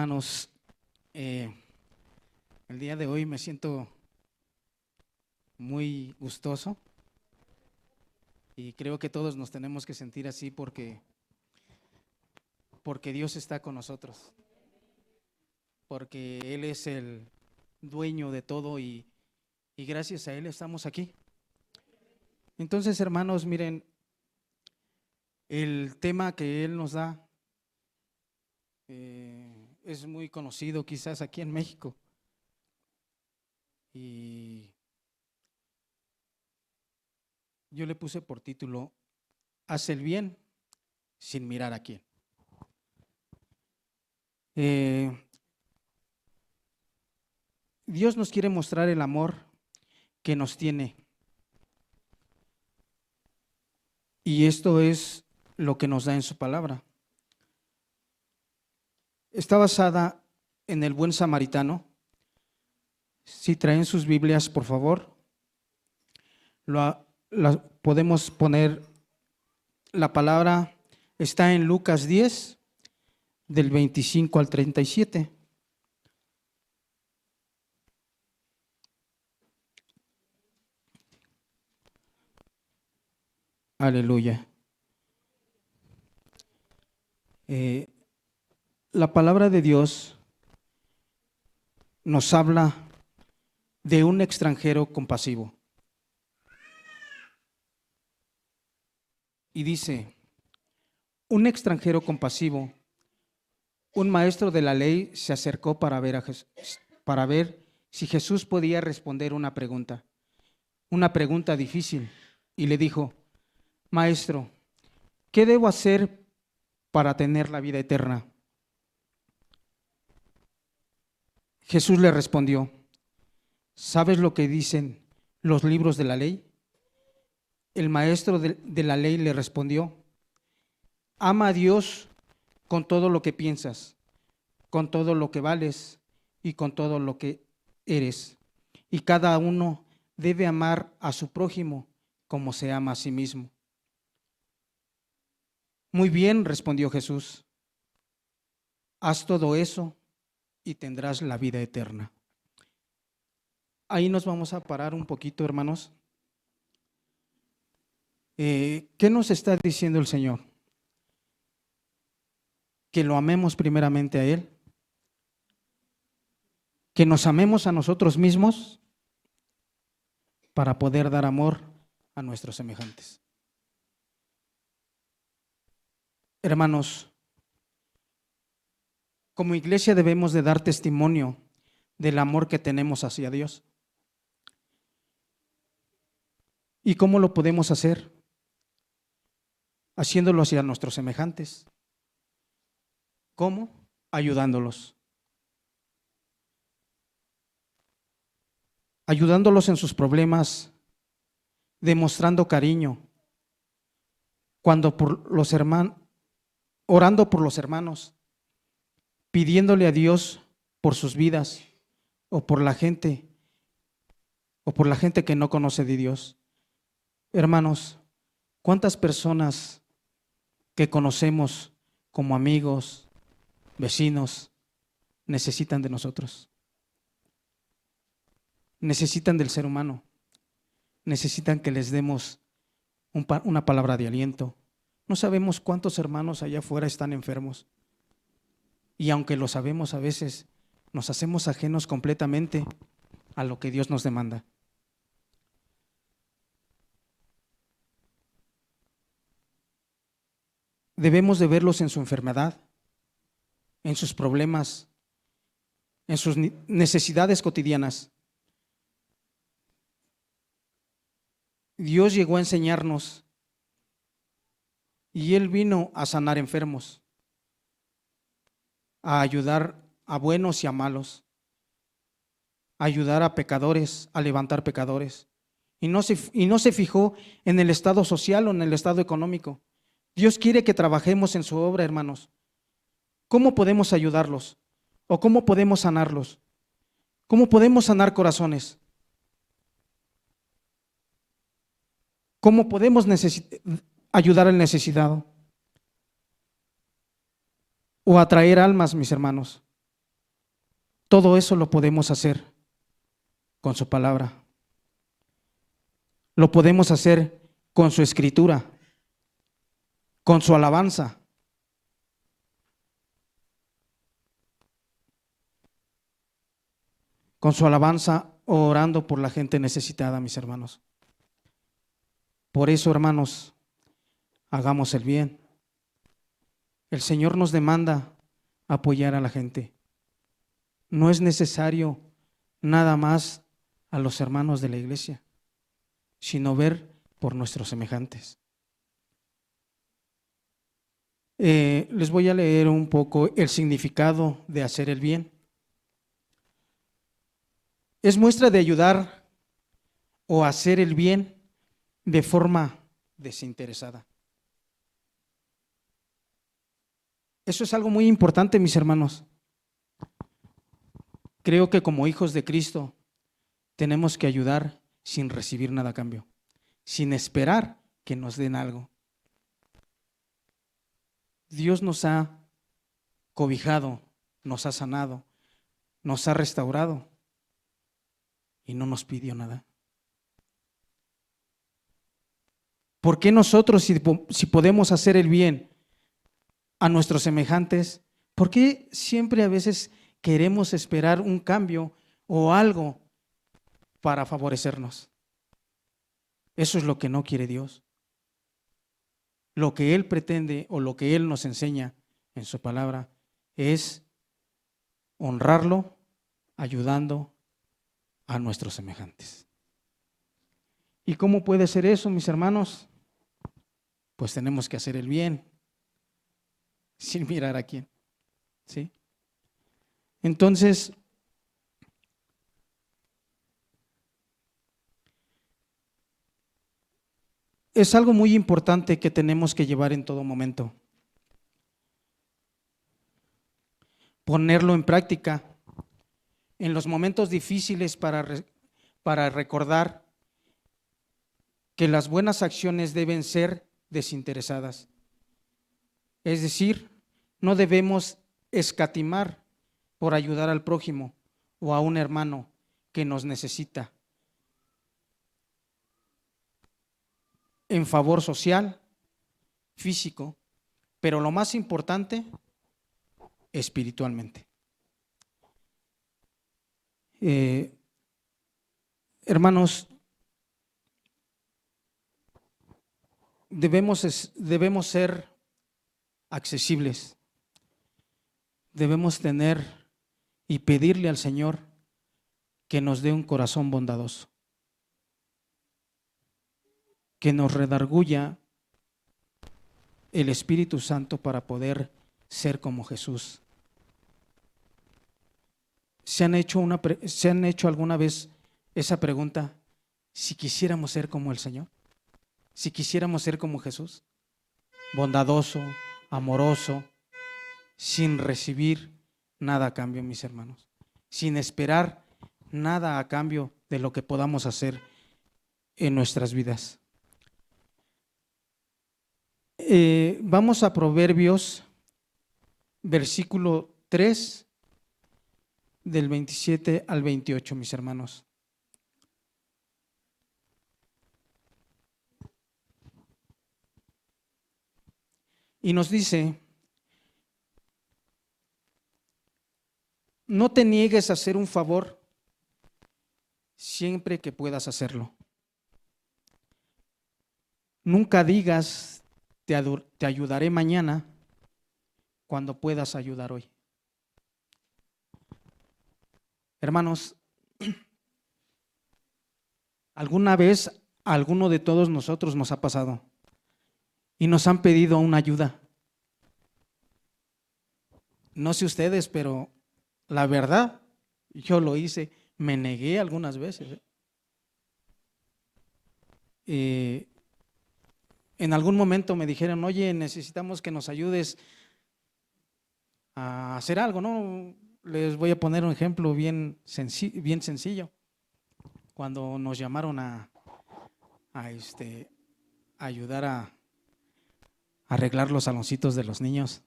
Hermanos, el día de hoy me siento muy gustoso y creo que todos nos tenemos que sentir así porque Dios está con nosotros, porque Él es el dueño de todo y gracias a Él estamos aquí. Entonces, hermanos, miren, el tema que Él nos da es muy conocido quizás aquí en México y yo le puse por título: haz el bien sin mirar a quién. Dios nos quiere mostrar el amor que nos tiene, y esto es lo que nos da en su palabra. Está basada en el buen samaritano. Si traen sus Biblias, por favor, podemos poner la palabra. Está en Lucas 10, del 25 al 37. Aleluya. La palabra de Dios nos habla de un extranjero compasivo. Y dice: un extranjero compasivo, un maestro de la ley, se acercó para ver si Jesús podía responder una pregunta difícil, y le dijo: Maestro, ¿qué debo hacer para tener la vida eterna? Jesús le respondió: ¿sabes lo que dicen los libros de la ley? El maestro de la ley le respondió: ama a Dios con todo lo que piensas, con todo lo que vales y con todo lo que eres. Y cada uno debe amar a su prójimo como se ama a sí mismo. Muy bien, respondió Jesús. Haz todo eso y tendrás la vida eterna. Ahí nos vamos a parar un poquito, hermanos. ¿Qué nos está diciendo el Señor? Que lo amemos primeramente a Él, que nos amemos a nosotros mismos para poder dar amor a nuestros semejantes. Hermanos, como iglesia debemos de dar testimonio del amor que tenemos hacia Dios. ¿Y cómo lo podemos hacer? Haciéndolo hacia nuestros semejantes. ¿Cómo? Ayudándolos. Ayudándolos en sus problemas, demostrando cariño, orando por los hermanos, pidiéndole a Dios por sus vidas o por la gente que no conoce de Dios. Hermanos, ¿cuántas personas que conocemos como amigos, vecinos, necesitan de nosotros? Necesitan del ser humano, necesitan que les demos una palabra de aliento. No sabemos cuántos hermanos allá afuera están enfermos, y aunque lo sabemos, a veces nos hacemos ajenos completamente a lo que Dios nos demanda. Debemos de verlos en su enfermedad, en sus problemas, en sus necesidades cotidianas. Dios llegó a enseñarnos y Él vino a sanar enfermos, a ayudar a buenos y a malos, a ayudar a pecadores, a levantar pecadores. Y no se fijó en el estado social o en el estado económico. Dios quiere que trabajemos en su obra, hermanos. ¿Cómo podemos ayudarlos? ¿O cómo podemos sanarlos? ¿Cómo podemos sanar corazones? ¿Cómo podemos ayudar al necesitado? O atraer almas, mis hermanos. Todo eso lo podemos hacer con su palabra. Lo podemos hacer con su escritura, con su alabanza. Con su alabanza, orando por la gente necesitada, mis hermanos. Por eso, hermanos, hagamos el bien. El Señor nos demanda apoyar a la gente. No es necesario nada más a los hermanos de la iglesia, sino ver por nuestros semejantes. Les voy a leer un poco el significado de hacer el bien. Es muestra de ayudar o hacer el bien de forma desinteresada. Eso es algo muy importante, mis hermanos. Creo que como hijos de Cristo tenemos que ayudar sin recibir nada a cambio, sin esperar que nos den algo. Dios nos ha cobijado, nos ha sanado, nos ha restaurado y no nos pidió nada. ¿Por qué nosotros, si podemos hacer el bien a nuestros semejantes, por qué siempre a veces queremos esperar un cambio o algo para favorecernos? Eso es lo que no quiere Dios. Lo que Él pretende o lo que Él nos enseña en su palabra es honrarlo ayudando a nuestros semejantes. ¿Y cómo puede ser eso, mis hermanos? Pues tenemos que hacer el bien sin mirar a quién, ¿sí? Entonces, es algo muy importante que tenemos que llevar en todo momento. Ponerlo en práctica en los momentos difíciles para recordar que las buenas acciones deben ser desinteresadas. Es decir, no debemos escatimar por ayudar al prójimo o a un hermano que nos necesita en favor social, físico, pero lo más importante, espiritualmente. Hermanos, debemos ser accesibles, debemos tener y pedirle al Señor que nos dé un corazón bondadoso, que nos redarguya el Espíritu Santo para poder ser como Jesús. ¿Se han hecho alguna vez esa pregunta? Si quisiéramos ser como el Señor, si quisiéramos ser como Jesús, bondadoso, amoroso, sin recibir nada a cambio, mis hermanos, sin esperar nada a cambio de lo que podamos hacer en nuestras vidas. Vamos a Proverbios, versículo 3, del 27 al 28, mis hermanos. Y nos dice: no te niegues a hacer un favor siempre que puedas hacerlo. Nunca digas te ayudaré mañana cuando puedas ayudar hoy. Hermanos, ¿alguna vez a alguno de todos nosotros nos ha pasado y nos han pedido una ayuda? No sé ustedes, pero la verdad, yo lo hice, me negué algunas veces. En algún momento me dijeron: oye, necesitamos que nos ayudes a hacer algo, ¿no? Les voy a poner un ejemplo bien sencillo. Cuando nos llamaron a ayudar a arreglar los saloncitos de los niños,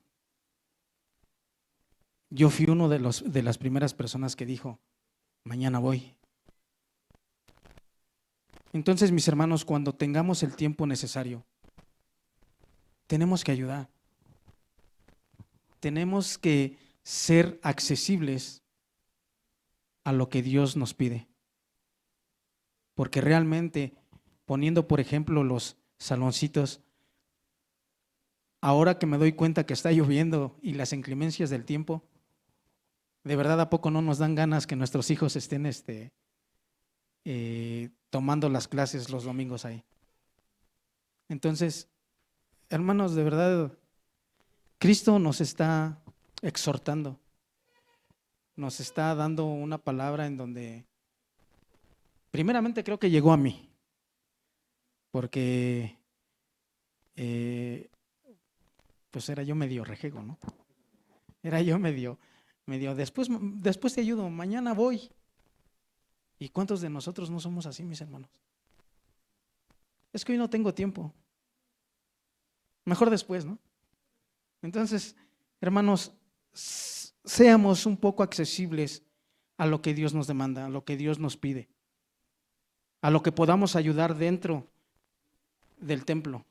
Yo fui uno de las primeras personas que dijo, mañana voy. Entonces, mis hermanos, cuando tengamos el tiempo necesario, tenemos que ayudar. Tenemos que ser accesibles a lo que Dios nos pide. Porque realmente, poniendo por ejemplo los saloncitos, ahora que me doy cuenta que está lloviendo y las inclemencias del tiempo, de verdad, ¿a poco no nos dan ganas que nuestros hijos estén tomando las clases los domingos ahí? Entonces, hermanos, de verdad, Cristo nos está exhortando, nos está dando una palabra en donde, primeramente creo que llegó a mí, porque pues era yo medio rejego, ¿no? Era yo medio, después te ayudo, mañana voy. ¿Y cuántos de nosotros no somos así, mis hermanos? Es que hoy no tengo tiempo. Mejor después, ¿no? Entonces, hermanos, seamos un poco accesibles a lo que Dios nos demanda, a lo que Dios nos pide, a lo que podamos ayudar dentro del templo,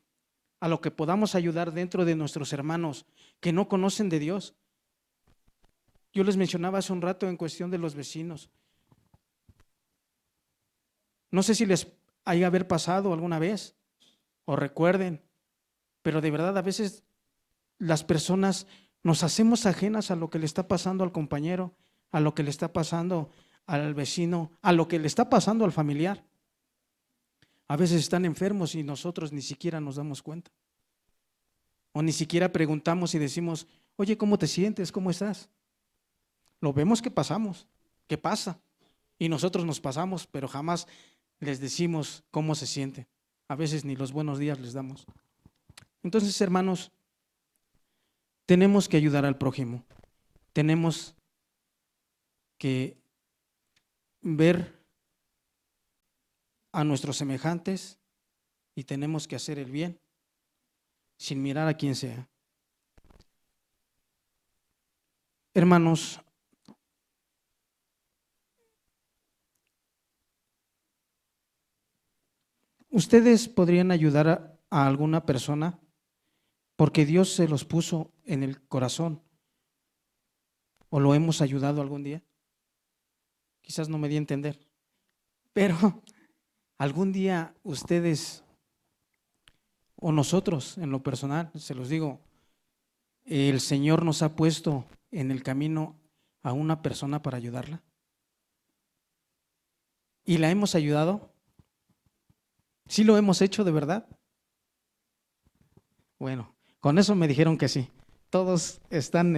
a lo que podamos ayudar dentro de nuestros hermanos que no conocen de Dios. Yo les mencionaba hace un rato en cuestión de los vecinos. No sé si les haya haber pasado alguna vez o recuerden, pero de verdad a veces las personas nos hacemos ajenas a lo que le está pasando al compañero, a lo que le está pasando al vecino, a lo que le está pasando al familiar. A veces están enfermos y nosotros ni siquiera nos damos cuenta. O ni siquiera preguntamos y decimos, oye, ¿cómo te sientes? ¿Cómo estás? Lo vemos que pasamos, que pasa. Y nosotros nos pasamos, pero jamás les decimos cómo se siente. A veces ni los buenos días les damos. Entonces, hermanos, tenemos que ayudar al prójimo. Tenemos que ver a nuestros semejantes y tenemos que hacer el bien sin mirar a quién sea. Hermanos, ustedes podrían ayudar a alguna persona porque Dios se los puso en el corazón o lo hemos ayudado algún día. Quizás no me di a entender, pero algún día ustedes o nosotros en lo personal, se los digo, el Señor nos ha puesto en el camino a una persona para ayudarla y la hemos ayudado. ¿Sí lo hemos hecho de verdad? Bueno, con eso me dijeron que sí. Todos están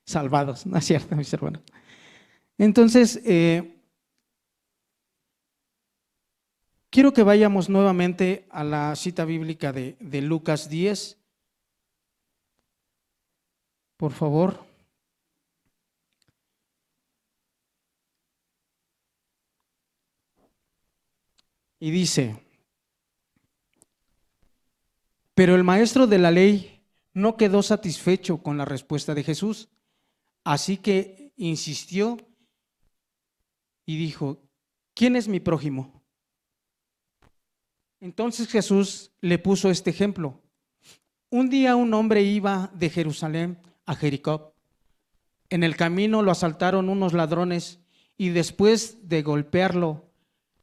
salvados, ¿no es cierto, mis hermanos? Entonces, quiero que vayamos nuevamente a la cita bíblica de Lucas 10. Por favor. Y dice, pero el maestro de la ley no quedó satisfecho con la respuesta de Jesús, así que insistió y dijo, ¿quién es mi prójimo? Entonces Jesús le puso este ejemplo. Un día un hombre iba de Jerusalén a Jericó. En el camino lo asaltaron unos ladrones y después de golpearlo,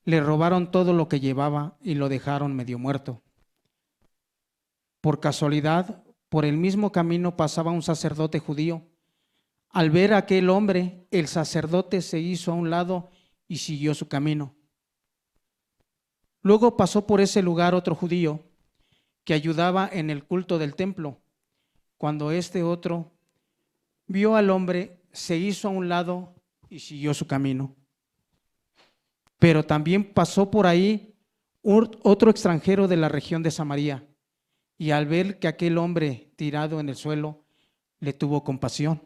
le robaron todo lo que llevaba y lo dejaron medio muerto. Por casualidad, por el mismo camino pasaba un sacerdote judío. Al ver a aquel hombre, el sacerdote se hizo a un lado y siguió su camino. Luego pasó por ese lugar otro judío que ayudaba en el culto del templo. Cuando este otro vio al hombre, se hizo a un lado y siguió su camino. Pero también pasó por ahí otro extranjero de la región de Samaria, y al ver que aquel hombre tirado en el suelo, le tuvo compasión.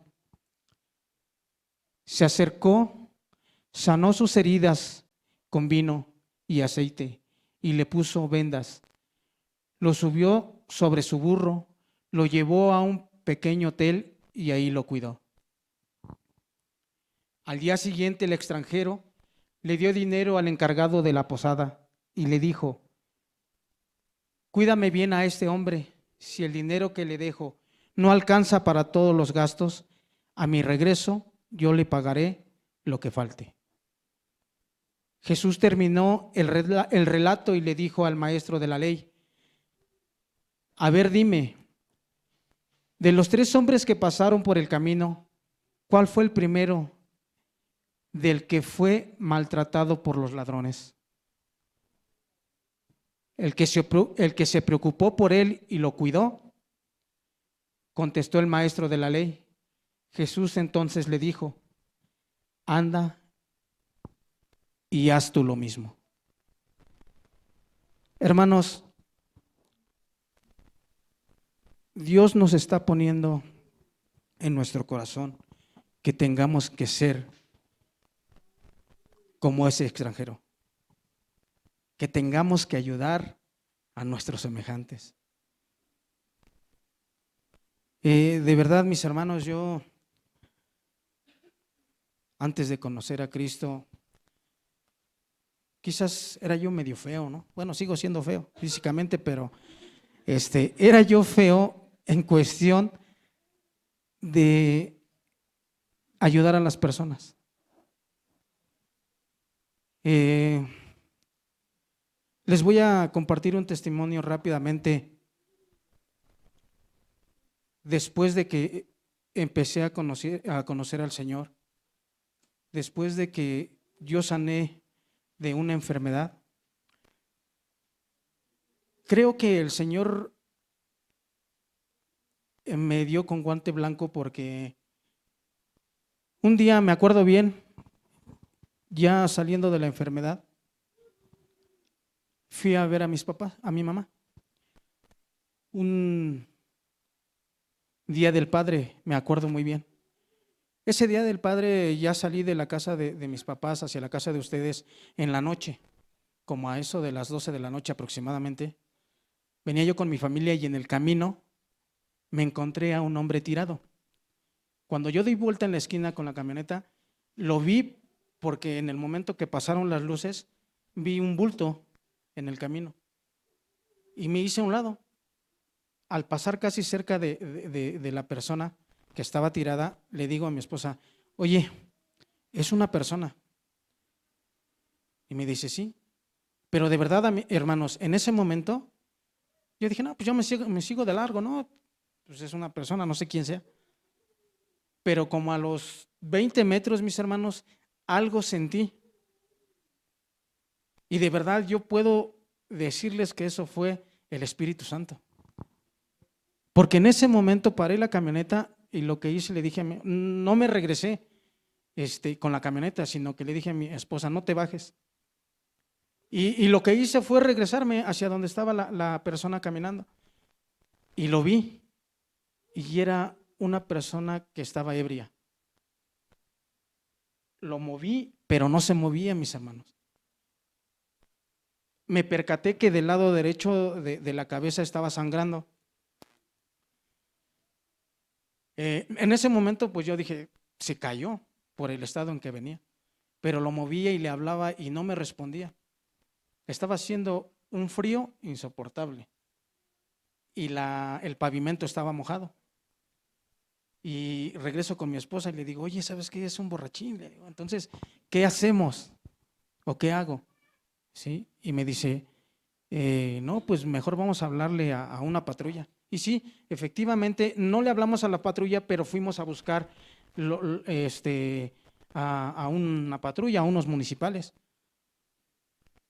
Se acercó, sanó sus heridas con vino y aceite y le puso vendas. Lo subió sobre su burro, lo llevó a un pequeño hotel y ahí lo cuidó. Al día siguiente el extranjero le dio dinero al encargado de la posada y le dijo: cuídame bien a este hombre. Si el dinero que le dejo no alcanza para todos los gastos, a mi regreso yo le pagaré lo que falte. Jesús terminó el relato y le dijo al maestro de la ley: a ver, dime, de los 3 hombres que pasaron por el camino, ¿cuál fue el primero del que fue maltratado por los ladrones? El que se preocupó por él y lo cuidó, contestó el maestro de la ley. Jesús entonces le dijo: anda y haz tú lo mismo. Hermanos, Dios nos está poniendo en nuestro corazón que tengamos que ser como ese extranjero, que tengamos que ayudar a nuestros semejantes. De verdad, mis hermanos, yo antes de conocer a Cristo, quizás era yo medio feo, ¿no? Bueno, sigo siendo feo físicamente, pero era yo feo en cuestión de ayudar a las personas. Les voy a compartir un testimonio rápidamente. Después de que empecé a conocer al Señor, después de que yo sané de una enfermedad, creo que el Señor me dio con guante blanco, porque un día, me acuerdo bien, ya saliendo de la enfermedad, fui a ver a mis papás, a mi mamá. Un día del Padre, me acuerdo muy bien. Ese día del Padre ya salí de la casa de mis papás hacia la casa de ustedes en la noche, como a eso de las 12 de la noche aproximadamente. Venía yo con mi familia y en el camino me encontré a un hombre tirado. Cuando yo di vuelta en la esquina con la camioneta, lo vi porque en el momento que pasaron las luces, vi un bulto en el camino y me hice a un lado. Al pasar casi cerca de la persona que estaba tirada, le digo a mi esposa: oye, es una persona. Y me dice: sí. Pero de verdad, hermanos, en ese momento yo dije: no, pues yo me sigo de largo, ¿no? Pues es una persona, no sé quién sea. Pero como a los 20 metros, mis hermanos, algo sentí. Y de verdad yo puedo decirles que eso fue el Espíritu Santo. Porque en ese momento paré la camioneta y lo que hice, le dije no me regresé con la camioneta, sino que le dije a mi esposa: no te bajes. Y lo que hice fue regresarme hacia donde estaba la persona caminando. Y lo vi. Y era una persona que estaba ebria. Lo moví, pero no se movía, mis hermanos. Me percaté que del lado derecho de la cabeza estaba sangrando. En ese momento, pues yo dije: se cayó por el estado en que venía. Pero lo movía y le hablaba y no me respondía. Estaba haciendo un frío insoportable y el pavimento estaba mojado. Y regreso con mi esposa y le digo: oye, ¿sabes qué? Es un borrachín. Le digo: entonces, ¿qué hacemos? ¿O qué hago? ¿Sí? Y me dice: no, pues mejor vamos a hablarle a una patrulla. Y sí, efectivamente, no le hablamos a la patrulla, pero fuimos a buscar a una patrulla, a unos municipales.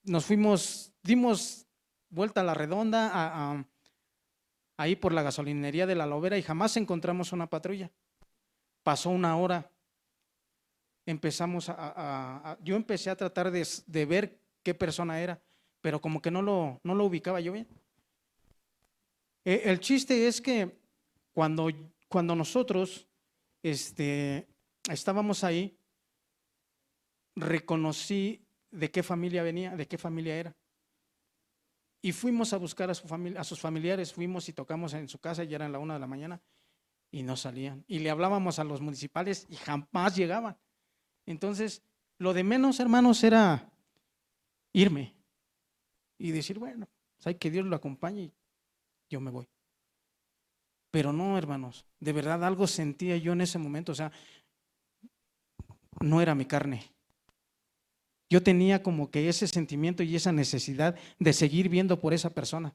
Nos fuimos, dimos vuelta a la redonda, ahí por la gasolinería de La Lobera, y jamás encontramos una patrulla. Pasó una hora. Yo empecé a tratar de ver qué persona era, pero como que no lo ubicaba yo bien. El chiste es que cuando nosotros estábamos ahí, reconocí de qué familia venía, de qué familia era. Y fuimos a buscar a sus familiares, fuimos y tocamos en su casa, ya eran la 1 de la mañana y no salían. Y le hablábamos a los municipales y jamás llegaban. Entonces, lo de menos, hermanos, era irme y decir, bueno, pues hay que Dios lo acompañe y yo me voy. Pero no, hermanos, de verdad algo sentía yo en ese momento, o sea, no era mi carne. Yo tenía como que ese sentimiento y esa necesidad de seguir viendo por esa persona.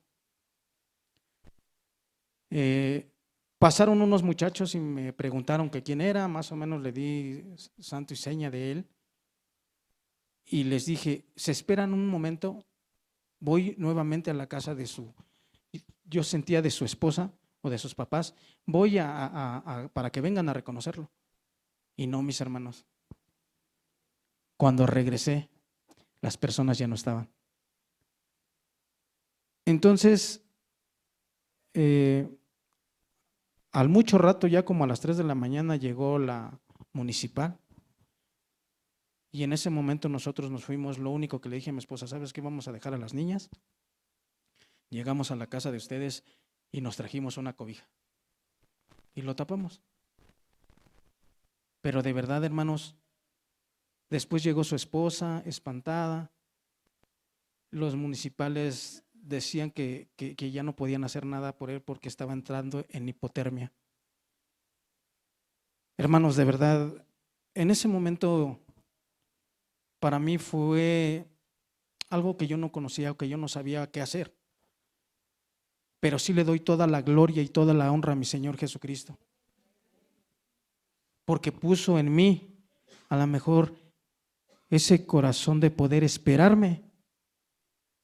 Pasaron unos muchachos y me preguntaron que quién era, más o menos le di santo y seña de él y les dije, ¿se esperan un momento? Voy nuevamente a la casa de yo sentía de su esposa o de sus papás, voy para que vengan a reconocerlo. Y no, mis hermanos, cuando regresé, las personas ya no estaban. Entonces, al mucho rato, ya como a las 3 de la mañana, llegó la municipal y en ese momento nosotros nos fuimos. Lo único que le dije a mi esposa, ¿sabes qué? Vamos a dejar a las niñas. Llegamos a la casa de ustedes y nos trajimos una cobija y lo tapamos. Pero de verdad, hermanos, después llegó su esposa espantada. Los municipales decían que ya no podían hacer nada por él porque estaba entrando en hipotermia. Hermanos, de verdad, en ese momento para mí fue algo que yo no conocía o que yo no sabía qué hacer. Pero sí le doy toda la gloria y toda la honra a mi Señor Jesucristo, porque puso en mí a lo mejor ese corazón de poder esperarme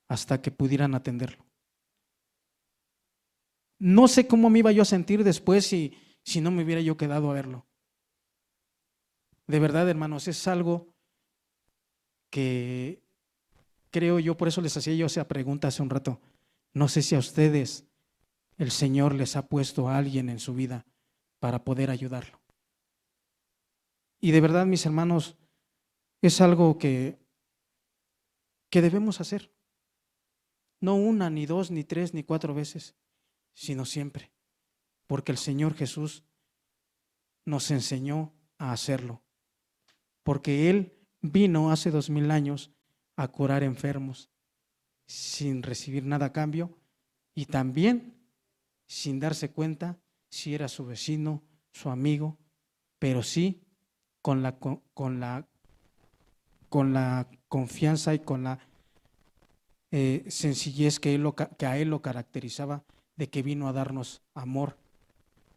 hasta que pudieran atenderlo. No sé cómo me iba yo a sentir después si no me hubiera yo quedado a verlo. De verdad, hermanos, es algo que creo yo, por eso les hacía yo esa pregunta hace un rato. No sé si a ustedes el Señor les ha puesto a alguien en su vida para poder ayudarlo. Y de verdad, mis hermanos, es algo que debemos hacer. No una, ni dos, ni tres, ni cuatro veces, sino siempre. Porque el Señor Jesús nos enseñó a hacerlo. Porque Él vino hace 2000 años a curar enfermos sin recibir nada a cambio y también sin darse cuenta si era su vecino, su amigo, pero sí con la confianza y con la sencillez que a Él lo caracterizaba, de que vino a darnos amor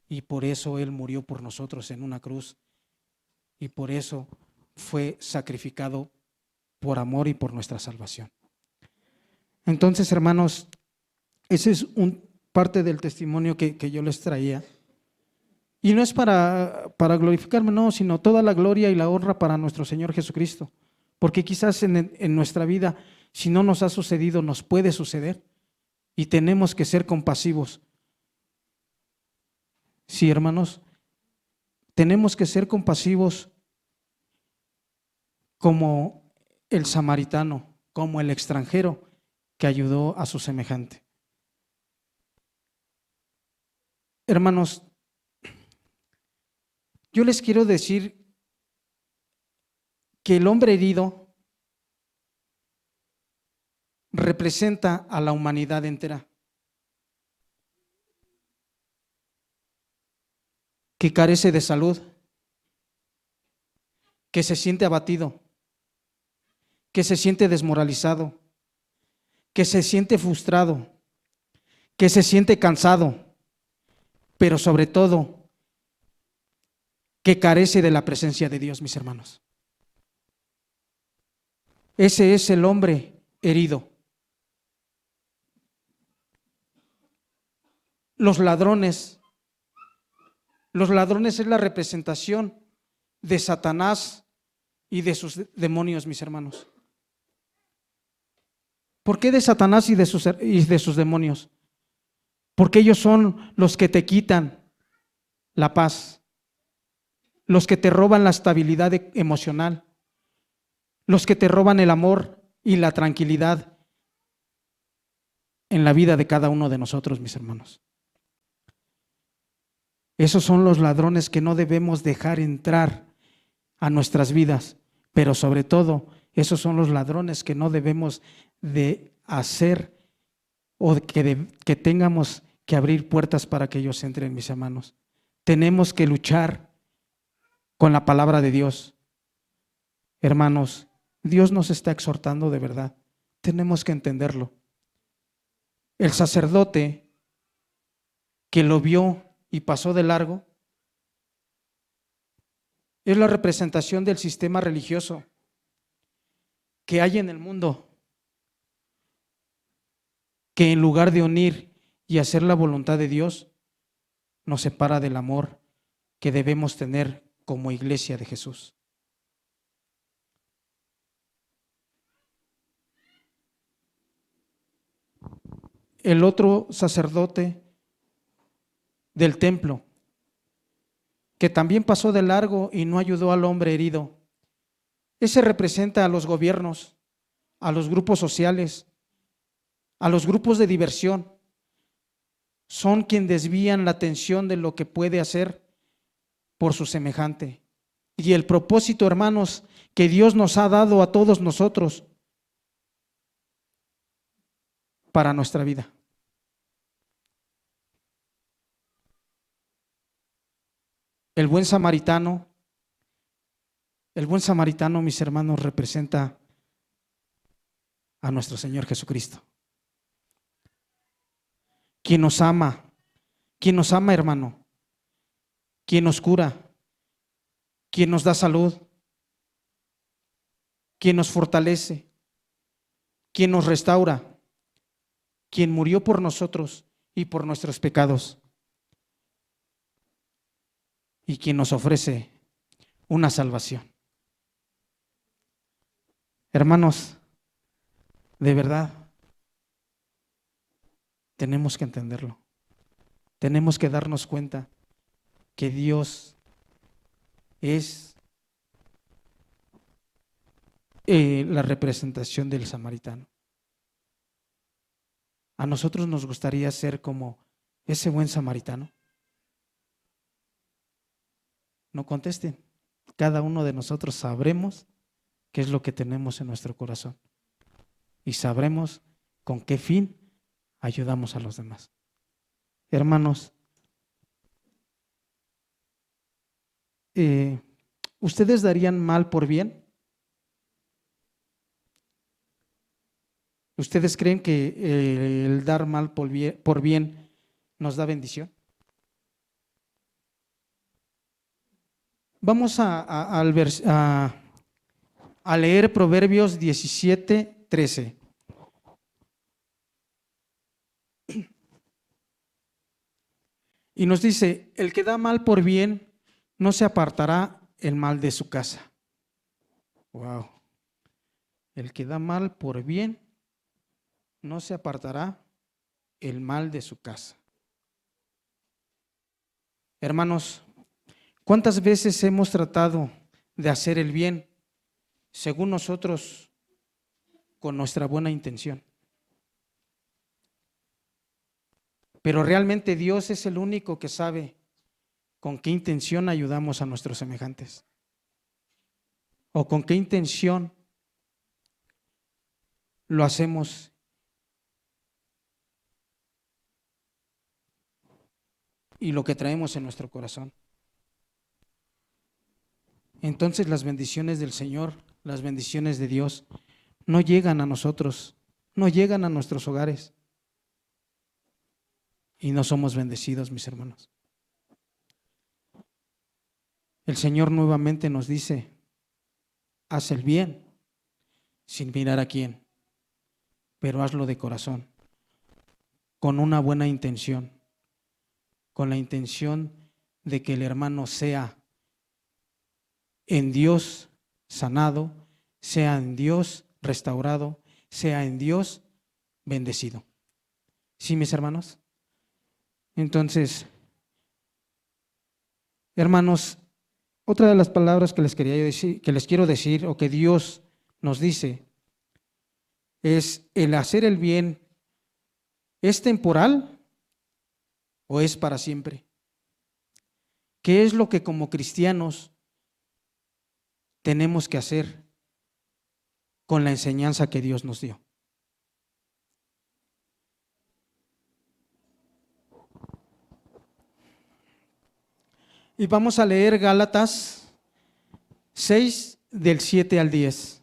y por eso Él murió por nosotros en una cruz y por eso fue sacrificado por amor y por nuestra salvación. Entonces, hermanos, ese es parte del testimonio que yo les traía. Y no es para glorificarme, no, sino toda la gloria y la honra para nuestro Señor Jesucristo. Porque quizás en nuestra vida, si no nos ha sucedido, nos puede suceder. Y tenemos que ser compasivos. Sí, hermanos, tenemos que ser compasivos como el samaritano, como el extranjero que ayudó a su semejante. Hermanos, yo les quiero decir que el hombre herido representa a la humanidad entera, que carece de salud, que se siente abatido, que se siente desmoralizado, que se siente frustrado, que se siente cansado, pero sobre todo que carece de la presencia de Dios, mis hermanos. Ese es el hombre herido. Los ladrones es la representación de Satanás y de sus demonios, mis hermanos. ¿Por qué de Satanás y de sus demonios? Porque ellos son los que te quitan la paz, los que te roban la estabilidad emocional, los que te roban el amor y la tranquilidad en la vida de cada uno de nosotros, mis hermanos. Esos son los ladrones que no debemos dejar entrar a nuestras vidas, Pero sobre todo, esos son los ladrones que no debemos de hacer o que tengamos que abrir puertas para que ellos entren, mis hermanos. Tenemos que luchar con la palabra de Dios. Hermanos, Dios nos está exhortando de verdad. Tenemos que entenderlo. El sacerdote que lo vio y pasó de largo es la representación del sistema religioso que hay en el mundo, que en lugar de unir y hacer la voluntad de Dios, nos separa del amor que debemos tener como iglesia de Jesús. El otro sacerdote del templo, que también pasó de largo y no ayudó al hombre herido, ese representa a los gobiernos, a los grupos sociales, a los grupos de diversión. Son quienes desvían la atención de lo que puede hacer por su semejante. Y el propósito, hermanos, que Dios nos ha dado a todos nosotros para nuestra vida. El buen samaritano, mis hermanos, representa a nuestro Señor Jesucristo. Quien nos ama, hermano, quien nos cura, quien nos da salud, quien nos fortalece, quien nos restaura, quien murió por nosotros y por nuestros pecados, y quien nos ofrece una salvación. Hermanos, de verdad, tenemos que entenderlo. Tenemos que darnos cuenta que Dios es la representación del samaritano. A nosotros nos gustaría ser como ese buen samaritano. No contesten. Cada uno de nosotros sabremos qué es lo que tenemos en nuestro corazón y sabremos con qué fin ayudamos a los demás. Hermanos, ¿ustedes darían mal por bien? ¿Ustedes creen que el dar mal por bien nos da bendición? Vamos a leer Proverbios 17:13. Y nos dice: el que da mal por bien, no se apartará el mal de su casa. Wow. El que da mal por bien, no se apartará el mal de su casa. Hermanos, ¿cuántas veces hemos tratado de hacer el bien según nosotros con nuestra buena intención? Pero realmente Dios es el único que sabe con qué intención ayudamos a nuestros semejantes o con qué intención lo hacemos. Y lo que traemos en nuestro corazón. Entonces las bendiciones del Señor, las bendiciones de Dios, no llegan a nosotros, no llegan a nuestros hogares. Y no somos bendecidos, mis hermanos. El Señor nuevamente nos dice: haz el bien sin mirar a quién, pero hazlo de corazón, con una buena intención, con la intención de que el hermano sea en Dios sanado, sea en Dios restaurado, sea en Dios bendecido. ¿Sí, mis hermanos? Entonces, hermanos, otra de las palabras que les quiero decir, o que Dios nos dice, es: el hacer el bien, ¿es temporal o es para siempre? ¿Qué es lo que como cristianos tenemos que hacer con la enseñanza que Dios nos dio. Y vamos a leer Gálatas 6 del 7 al 10.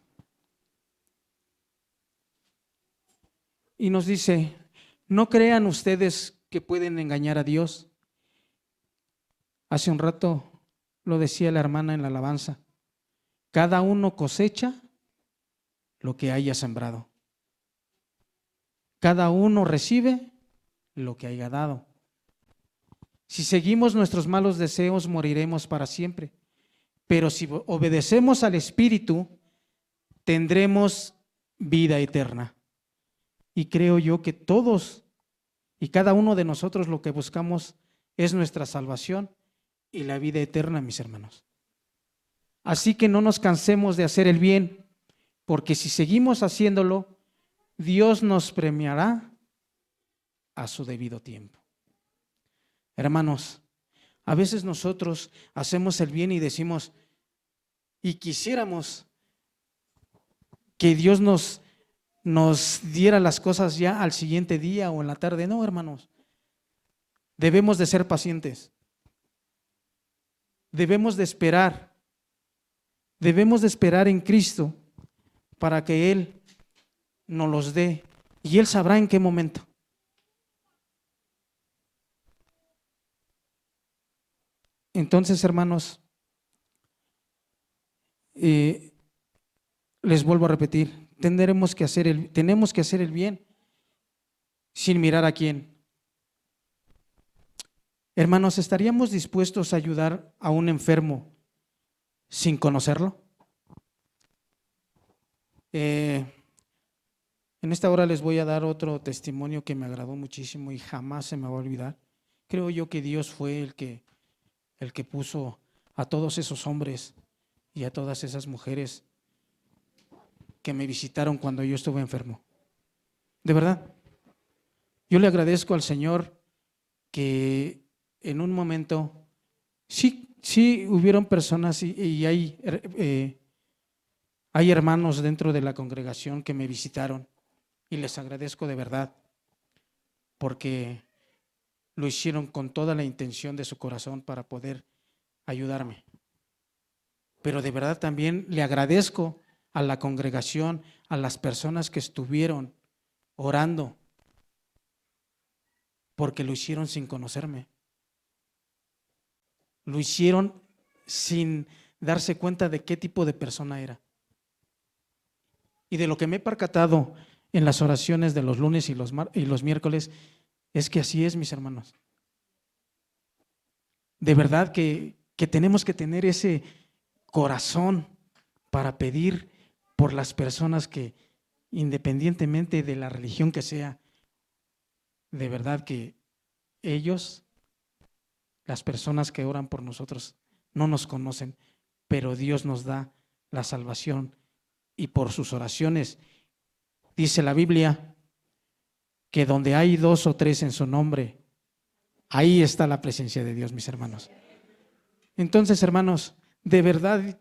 Y nos dice: no crean ustedes que pueden engañar a Dios. Hace un rato lo decía la hermana en la alabanza: cada uno cosecha lo que haya sembrado. Cada uno recibe lo que haya dado. Si seguimos nuestros malos deseos, moriremos para siempre. Pero si obedecemos al Espíritu, tendremos vida eterna. Y creo yo que todos y cada uno de nosotros lo que buscamos es nuestra salvación y la vida eterna, mis hermanos. Así que no nos cansemos de hacer el bien, porque si seguimos haciéndolo, Dios nos premiará a su debido tiempo. Hermanos, a veces nosotros hacemos el bien y decimos, y quisiéramos que Dios nos diera las cosas ya al siguiente día o en la tarde. No, hermanos, debemos de ser pacientes. Debemos de esperar en Cristo para que Él nos los dé, y Él sabrá en qué momento. Entonces, hermanos, les vuelvo a repetir, tenemos que hacer el bien sin mirar a quién. Hermanos, ¿estaríamos dispuestos a ayudar a un enfermo sin conocerlo? En esta hora les voy a dar otro testimonio que me agradó muchísimo y jamás se me va a olvidar. Creo yo que Dios fue el que puso a todos esos hombres y a todas esas mujeres que me visitaron cuando yo estuve enfermo. De verdad, yo le agradezco al Señor que en un momento, sí hubieron personas y hay hermanos dentro de la congregación que me visitaron, y les agradezco de verdad porque lo hicieron con toda la intención de su corazón para poder ayudarme. Pero de verdad también le agradezco a la congregación, a las personas que estuvieron orando, porque lo hicieron sin conocerme. Lo hicieron sin darse cuenta de qué tipo de persona era. Y de lo que me he percatado en las oraciones de los lunes y los miércoles, es que así es, mis hermanos. De verdad que tenemos que tener ese corazón para pedir por las personas que, independientemente de la religión que sea, de verdad que ellos, las personas que oran por nosotros, no nos conocen, pero Dios nos da la salvación, y por sus oraciones, dice la Biblia, que donde hay 2 o 3 en su nombre, ahí está la presencia de Dios, mis hermanos. Entonces, hermanos, de verdad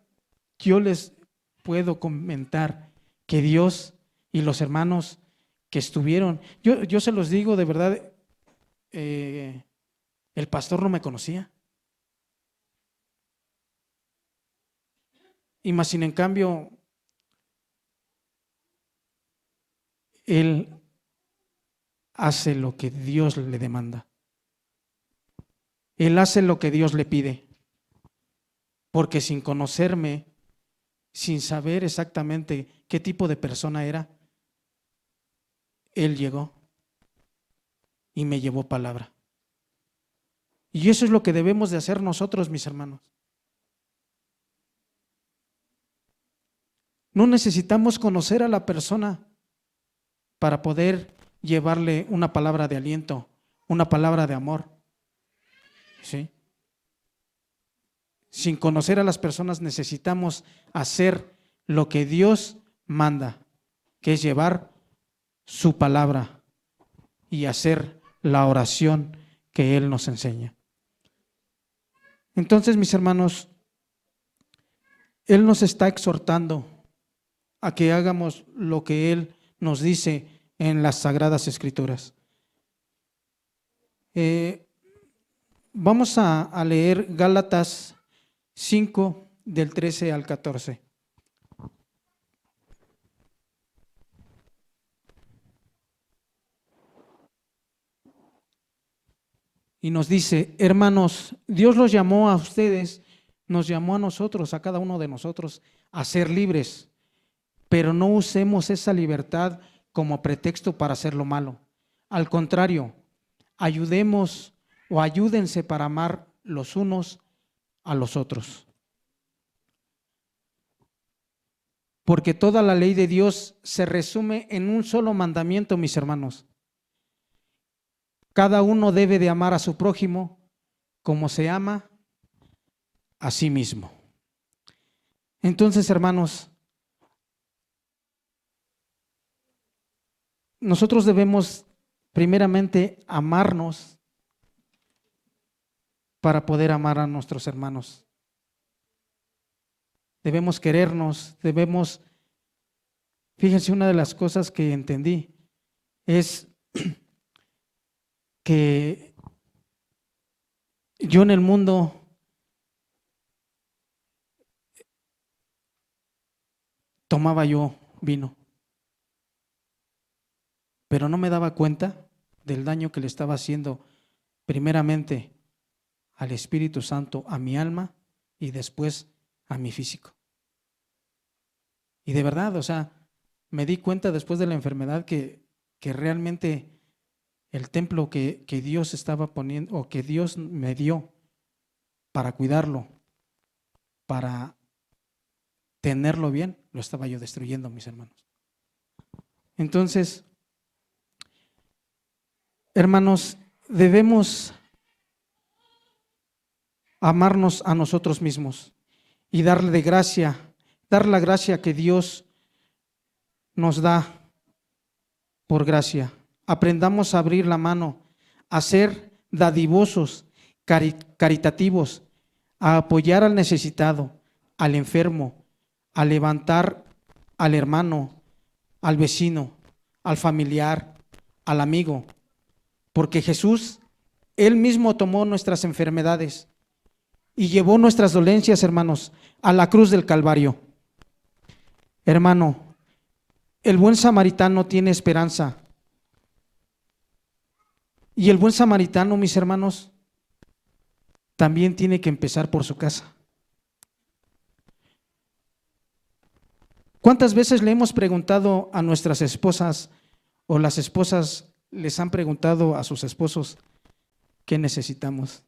yo les puedo comentar que Dios y los hermanos que estuvieron, yo se los digo de verdad, el pastor no me conocía. Y más sin en cambio, él hace lo que Dios le demanda. Él hace lo que Dios le pide. Porque sin conocerme, sin saber exactamente qué tipo de persona era, Él llegó y me llevó palabra. Y eso es lo que debemos de hacer nosotros, mis hermanos. No necesitamos conocer a la persona para poder llevarle una palabra de aliento, una palabra de amor. ¿Sí? Sin conocer a las personas necesitamos hacer lo que Dios manda, que es llevar su palabra y hacer la oración que Él nos enseña. Entonces, mis hermanos, Él nos está exhortando a que hagamos lo que Él nos dice en las Sagradas Escrituras. Vamos a leer Gálatas 5, del 13 al 14. Y nos dice: hermanos, Dios los llamó a ustedes, nos llamó a nosotros, a cada uno de nosotros, a ser libres, pero no usemos esa libertad como pretexto para hacer lo malo. Al contrario, ayudemos o ayúdense para amar los unos a los otros. Porque toda la ley de Dios se resume en un solo mandamiento, mis hermanos. Cada uno debe de amar a su prójimo como se ama a sí mismo. Entonces, hermanos, nosotros debemos primeramente amarnos para poder amar a nuestros hermanos. Debemos querernos, fíjense, una de las cosas que entendí es que yo en el mundo tomaba yo vino, pero no me daba cuenta del daño que le estaba haciendo primeramente al Espíritu Santo, a mi alma y después a mi físico. Y de verdad, o sea, me di cuenta después de la enfermedad que realmente el templo que Dios estaba poniendo, o que Dios me dio para cuidarlo, para tenerlo bien, lo estaba yo destruyendo, mis hermanos. Entonces, hermanos, debemos amarnos a nosotros mismos y dar la gracia que Dios nos da por gracia. Aprendamos a abrir la mano, a ser dadivosos, caritativos, a apoyar al necesitado, al enfermo, a levantar al hermano, al vecino, al familiar, al amigo, porque Jesús, Él mismo tomó nuestras enfermedades y llevó nuestras dolencias, hermanos, a la cruz del Calvario. Hermano, el buen samaritano tiene esperanza. Y el buen samaritano, mis hermanos, también tiene que empezar por su casa. ¿Cuántas veces le hemos preguntado a nuestras esposas, o las esposas les han preguntado a sus esposos qué necesitamos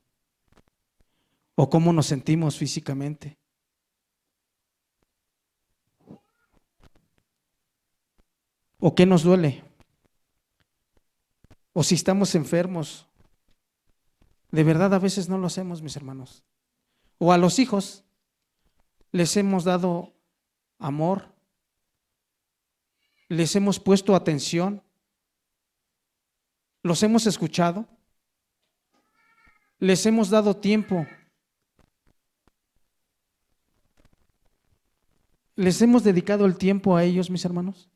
o cómo nos sentimos físicamente? ¿O qué nos duele? ¿O si estamos enfermos? De verdad, a veces no lo hacemos, mis hermanos. O a los hijos les hemos dado amor, les hemos puesto atención, los hemos escuchado, les hemos dado tiempo, les hemos dedicado el tiempo a ellos, mis hermanos.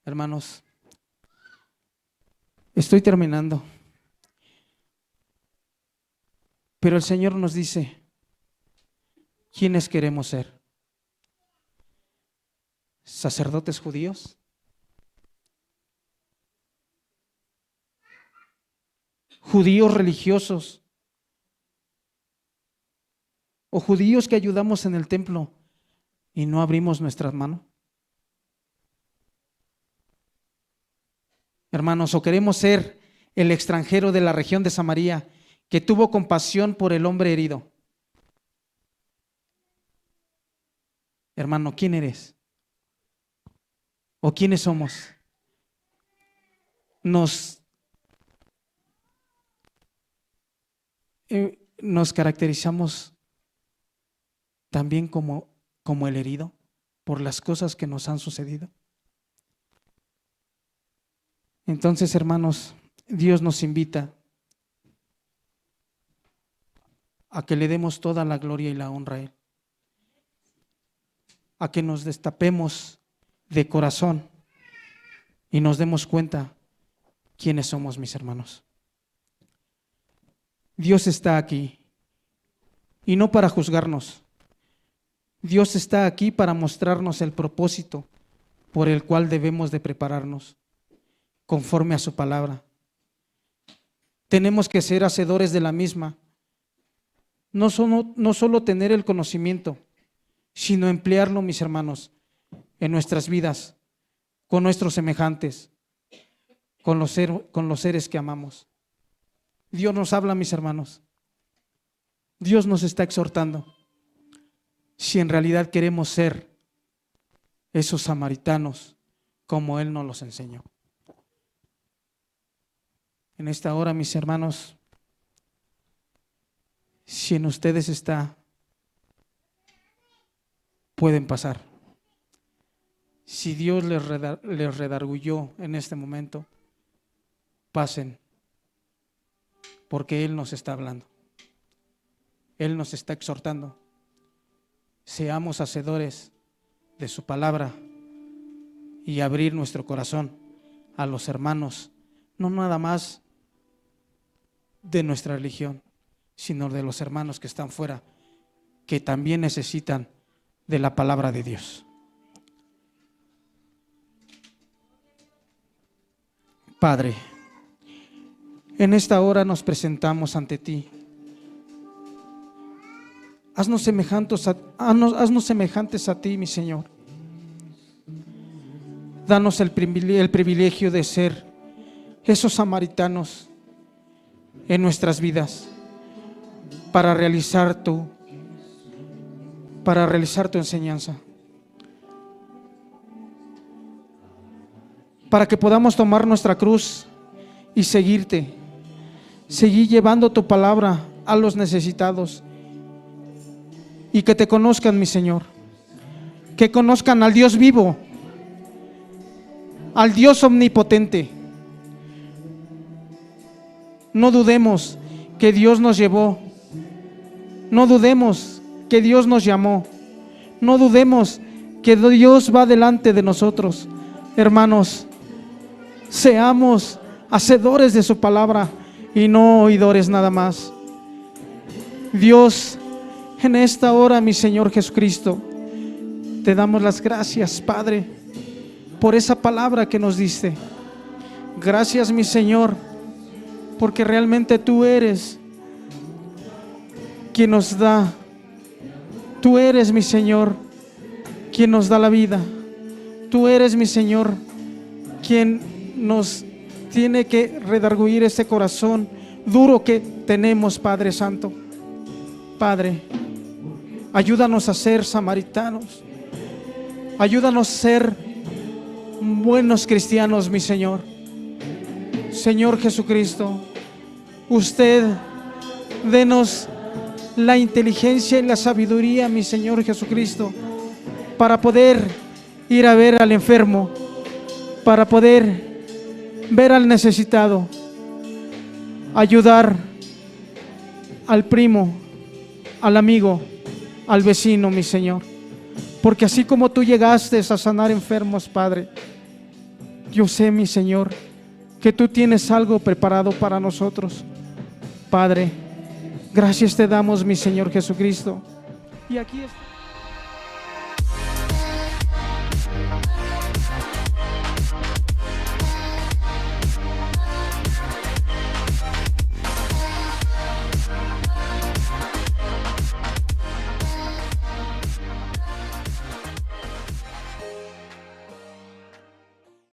Hermanos, estoy terminando, pero el Señor nos dice: ¿quiénes queremos ser? ¿Sacerdotes judíos? ¿Judíos religiosos? ¿O judíos que ayudamos en el templo y no abrimos nuestras manos? Hermanos, ¿o queremos ser el extranjero de la región de Samaria que tuvo compasión por el hombre herido? Hermano, ¿quién eres? ¿O quiénes somos? Nos caracterizamos también como el herido por las cosas que nos han sucedido. Entonces, hermanos, Dios nos invita a que le demos toda la gloria y la honra a Él, a que nos destapemos de corazón y nos demos cuenta quiénes somos, mis hermanos. Dios está aquí y no para juzgarnos. Dios está aquí para mostrarnos el propósito por el cual debemos de prepararnos conforme a su palabra. Tenemos que ser hacedores de la misma. No solo tener el conocimiento, sino emplearlo, mis hermanos, en nuestras vidas, con nuestros semejantes, con los seres que amamos. Dios nos habla, mis hermanos. Dios nos está exhortando. Si en realidad queremos ser esos samaritanos como Él nos los enseñó. En esta hora, mis hermanos, si en ustedes está, pueden pasar. Si Dios les redarguyó en este momento, pasen, porque Él nos está hablando. Él nos está exhortando. Seamos hacedores de su palabra y abrir nuestro corazón a los hermanos, no nada más de nuestra religión, sino de los hermanos que están fuera, que también necesitan de la palabra de Dios. Padre, en esta hora nos presentamos ante ti. Haznos semejantes a ti, mi Señor. Danos el privilegio de ser esos samaritanos en nuestras vidas para realizar tu enseñanza. Para que podamos tomar nuestra cruz y seguirte, seguir llevando tu palabra a los necesitados. Y que te conozcan, mi Señor, que conozcan al Dios vivo, al Dios omnipotente. No dudemos que Dios nos llevó, no dudemos que Dios nos llamó, no dudemos que Dios va delante de nosotros. Hermanos, seamos hacedores de su palabra y no oidores nada más. Dios, en esta hora, mi Señor Jesucristo, te damos las gracias, Padre, por esa palabra que nos diste. Gracias, mi Señor, porque realmente tú eres quien nos da. Tú eres, mi Señor, quien nos da la vida. Tú eres, mi Señor, quien nos tiene que redarguir ese corazón duro que tenemos, Padre Santo. Padre, ayúdanos a ser samaritanos. Ayúdanos a ser buenos cristianos, mi Señor. Señor Jesucristo, usted denos la inteligencia y la sabiduría, mi Señor Jesucristo, para poder ir a ver al enfermo, para poder ver al necesitado, ayudar al primo, al amigo, al vecino, mi Señor. Porque así como tú llegaste a sanar enfermos, Padre, yo sé, mi Señor, que tú tienes algo preparado para nosotros. Padre, gracias te damos, mi Señor Jesucristo. Y aquí está.